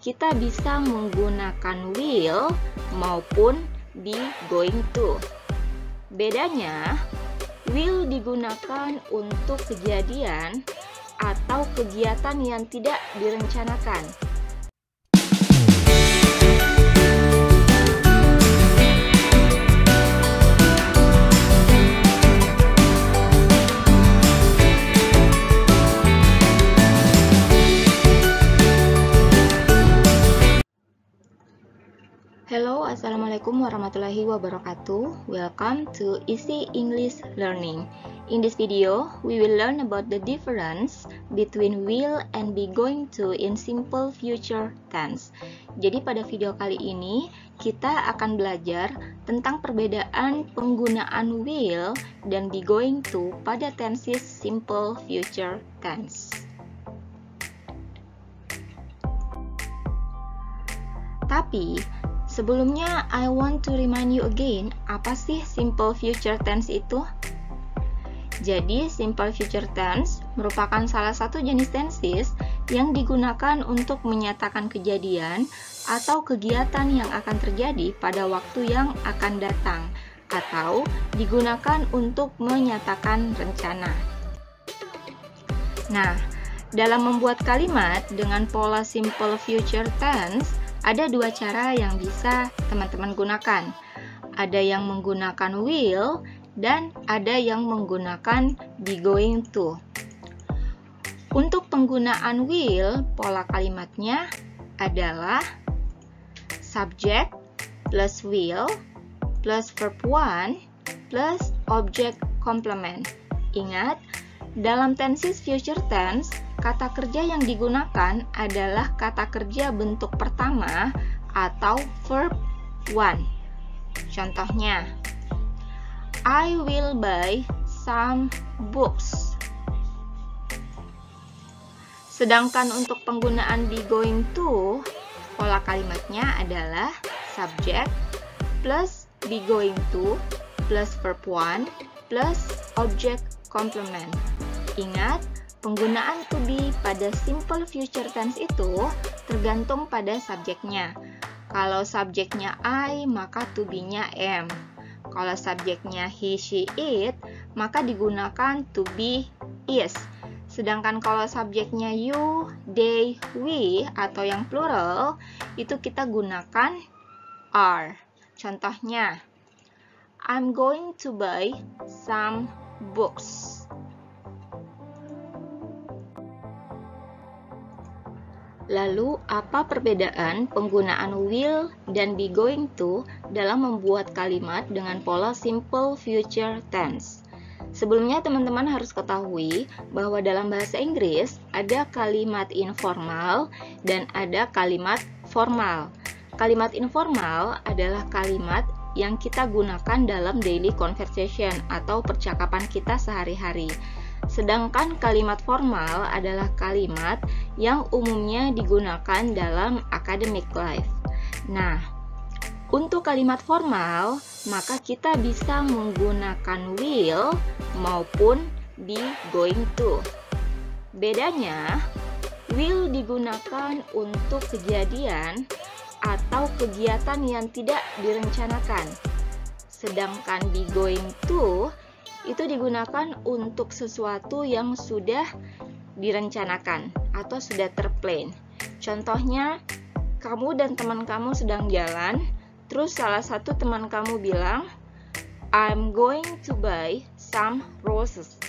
kita bisa menggunakan will maupun be going to. Bedanya, will digunakan untuk kejadian atau kegiatan yang tidak direncanakan. Hello, assalamualaikum warahmatullahi wabarakatuh. Welcome to Easy English Learning. In this video, we will learn about the difference between will and be going to in simple future tense. Jadi pada video kali ini, kita akan belajar tentang perbedaan penggunaan will dan be going to pada tenses simple future tense. Tapi, sebelumnya, I want to remind you again, apa sih simple future tense itu? Jadi, simple future tense merupakan salah satu jenis tenses yang digunakan untuk menyatakan kejadian atau kegiatan yang akan terjadi pada waktu yang akan datang, atau digunakan untuk menyatakan rencana. Nah, dalam membuat kalimat dengan pola simple future tense, ada dua cara yang bisa teman-teman gunakan. Ada yang menggunakan will dan ada yang menggunakan be going to. Untuk penggunaan will, pola kalimatnya adalah subject plus will plus verb 1 plus object complement. Ingat, dalam tenses future tense, kata kerja yang digunakan adalah kata kerja bentuk pertama atau verb 1. Contohnya, I will buy some books. Sedangkan untuk penggunaan be going to, pola kalimatnya adalah subject plus be going to plus verb 1 plus object complement. Ingat, penggunaan to be pada simple future tense itu tergantung pada subjeknya. Kalau subjeknya I, maka to be-nya am. Kalau subjeknya he, she, it, maka digunakan to be is. Sedangkan kalau subjeknya you, they, we, atau yang plural, itu kita gunakan are. Contohnya, I'm going to buy some books. Lalu, apa perbedaan penggunaan will dan be going to dalam membuat kalimat dengan pola simple future tense? Sebelumnya, teman-teman harus ketahui bahwa dalam bahasa Inggris ada kalimat informal dan ada kalimat formal. Kalimat informal adalah kalimat yang kita gunakan dalam daily conversation atau percakapan kita sehari-hari. Sedangkan kalimat formal adalah kalimat yang umumnya digunakan dalam academic life. Nah, untuk kalimat formal, maka kita bisa menggunakan will maupun be going to. Bedanya, will digunakan untuk kejadian atau kegiatan yang tidak direncanakan. Sedangkan be going to itu digunakan untuk sesuatu yang sudah direncanakan atau sudah terplan. Contohnya, kamu dan teman kamu sedang jalan, terus salah satu teman kamu bilang, I'm going to buy some roses.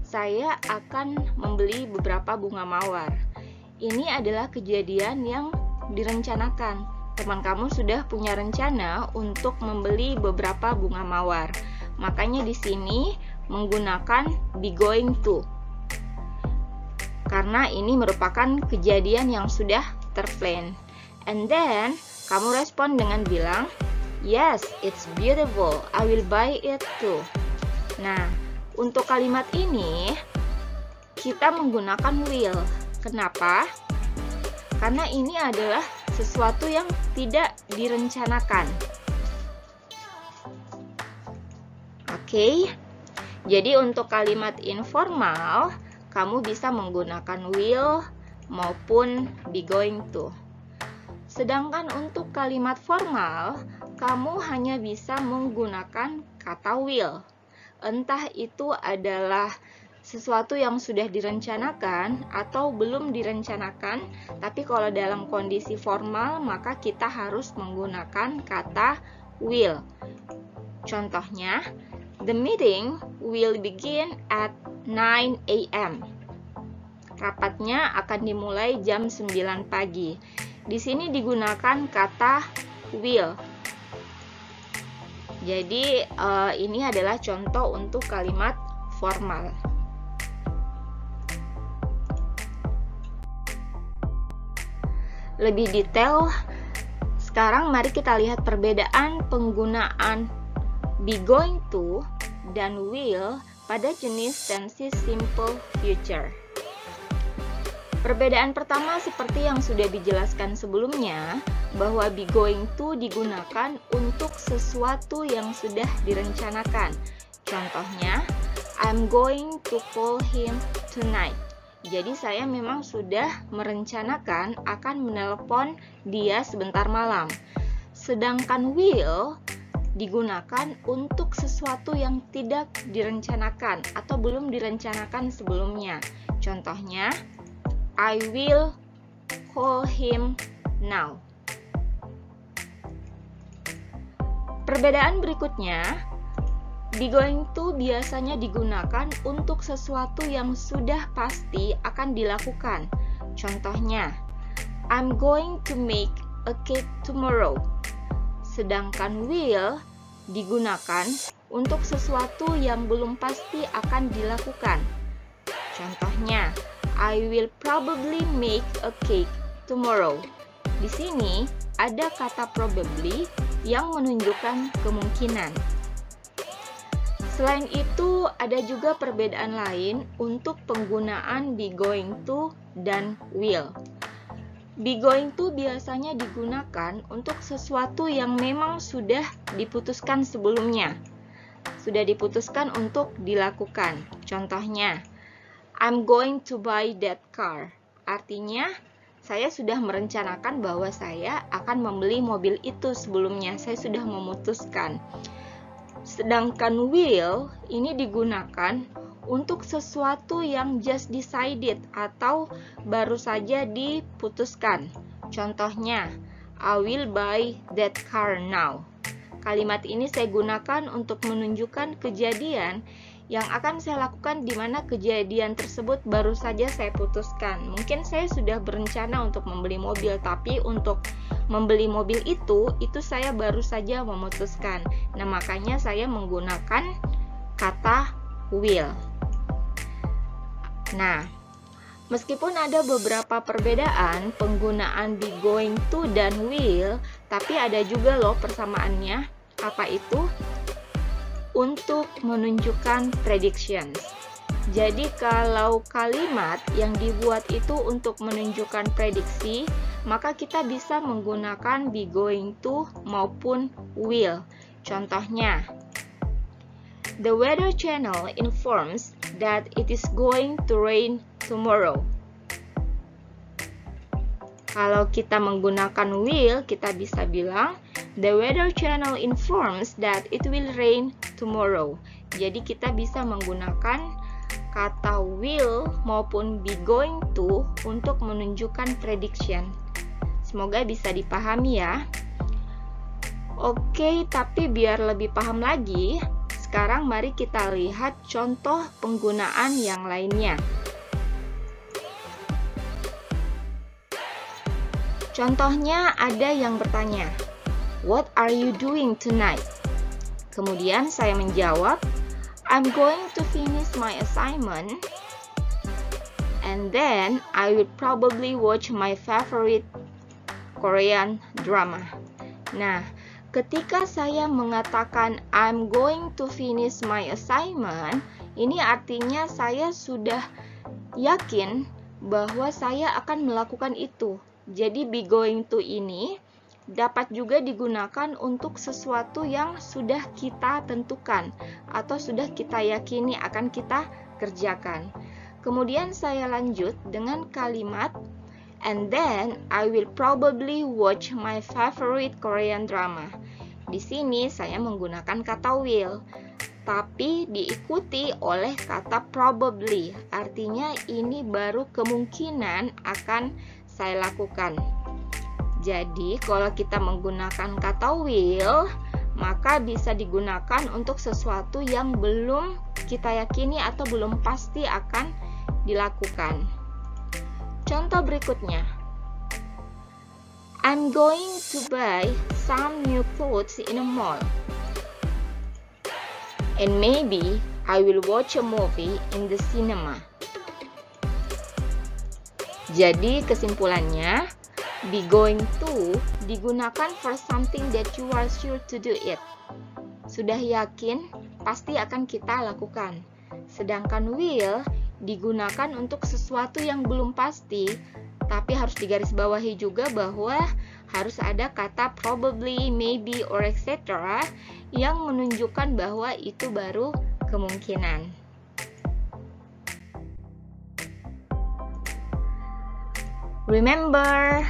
Saya akan membeli beberapa bunga mawar. Ini adalah kejadian yang direncanakan. Teman kamu sudah punya rencana untuk membeli beberapa bunga mawar. Makanya di sini menggunakan be going to. Karena ini merupakan kejadian yang sudah terplan. And then, kamu respon dengan bilang, yes, it's beautiful. I will buy it too. Nah, untuk kalimat ini, kita menggunakan will. Kenapa? Karena ini adalah sesuatu yang tidak direncanakan. Oke, jadi untuk kalimat informal, kamu bisa menggunakan will maupun be going to. Sedangkan untuk kalimat formal, kamu hanya bisa menggunakan kata will. Entah itu adalah sesuatu yang sudah direncanakan atau belum direncanakan, tapi kalau dalam kondisi formal maka kita harus menggunakan kata will. Contohnya, the meeting will begin at 9 a.m. Rapatnya akan dimulai jam 9 pagi. Di sini digunakan kata will. Jadi ini adalah contoh untuk kalimat formal. Lebih detail, sekarang mari kita lihat perbedaan penggunaan be going to dan will pada jenis tensi simple future. Perbedaan pertama seperti yang sudah dijelaskan sebelumnya, bahwa be going to digunakan untuk sesuatu yang sudah direncanakan. Contohnya, I'm going to call him tonight. Jadi saya memang sudah merencanakan akan menelpon dia sebentar malam. Sedangkan will digunakan untuk sesuatu yang tidak direncanakan atau belum direncanakan sebelumnya. Contohnya, I will call him now. Perbedaan berikutnya, be going to biasanya digunakan untuk sesuatu yang sudah pasti akan dilakukan. Contohnya, I'm going to make a cake tomorrow. Sedangkan will digunakan untuk sesuatu yang belum pasti akan dilakukan. Contohnya, I will probably make a cake tomorrow. Di sini ada kata probably yang menunjukkan kemungkinan. Selain itu, ada juga perbedaan lain untuk penggunaan be going to dan will. Be going to biasanya digunakan untuk sesuatu yang memang sudah diputuskan sebelumnya. Sudah diputuskan untuk dilakukan. Contohnya, I'm going to buy that car. Artinya, saya sudah merencanakan bahwa saya akan membeli mobil itu sebelumnya. Saya sudah memutuskan. Sedangkan will ini digunakan untuk sesuatu yang just decided atau baru saja diputuskan. Contohnya, I will buy that car now. Kalimat ini saya gunakan untuk menunjukkan kejadian yang akan saya lakukan di mana kejadian tersebut baru saja saya putuskan. Mungkin saya sudah berencana untuk membeli mobil, tapi untuk membeli mobil itu saya baru saja memutuskan. Nah, makanya saya menggunakan kata will. Nah, meskipun ada beberapa perbedaan penggunaan be going to dan will, tapi ada juga loh persamaannya. Apa itu? Untuk menunjukkan predictions. Jadi kalau kalimat yang dibuat itu untuk menunjukkan prediksi, maka kita bisa menggunakan be going to maupun will. Contohnya, the weather channel informs that it is going to rain tomorrow. Kalau kita menggunakan will, kita bisa bilang the weather channel informs that it will rain tomorrow. Jadi kita bisa menggunakan kata will maupun be going to untuk menunjukkan prediction. Semoga bisa dipahami ya. Oke, tapi biar lebih paham lagi, sekarang mari kita lihat contoh penggunaan yang lainnya. Contohnya ada yang bertanya, what are you doing tonight? Kemudian saya menjawab, I'm going to finish my assignment and then I will probably watch my favorite Korean drama. Nah, ketika saya mengatakan I'm going to finish my assignment, ini artinya saya sudah yakin bahwa saya akan melakukan itu. Jadi be going to ini dapat juga digunakan untuk sesuatu yang sudah kita tentukan atau sudah kita yakini akan kita kerjakan. Kemudian saya lanjut dengan kalimat And then I will probably watch my favorite Korean drama. Di sini saya menggunakan kata will, tapi diikuti oleh kata probably. Artinya ini baru kemungkinan akan saya lakukan. Jadi kalau kita menggunakan kata will, maka bisa digunakan untuk sesuatu yang belum kita yakini atau belum pasti akan dilakukan. Contoh berikutnya, I'm going to buy some new clothes in a mall. And maybe I will watch a movie in the cinema. Jadi kesimpulannya, be going to digunakan for something that you are sure to do it. Sudah yakin, pasti akan kita lakukan. Sedangkan will digunakan untuk sesuatu yang belum pasti, tapi harus digarisbawahi juga bahwa harus ada kata probably, maybe, or etc. yang menunjukkan bahwa itu baru kemungkinan. Remember,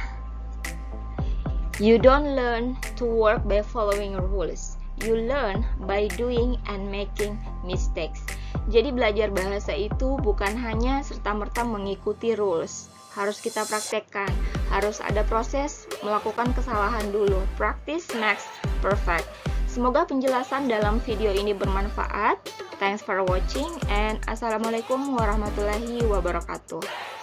you don't learn to work by following rules. You learn by doing and making mistakes. Jadi belajar bahasa itu bukan hanya serta-merta mengikuti rules. Harus kita praktekkan, harus ada proses melakukan kesalahan dulu. Practice makes perfect. Semoga penjelasan dalam video ini bermanfaat. Thanks for watching and assalamualaikum warahmatullahi wabarakatuh.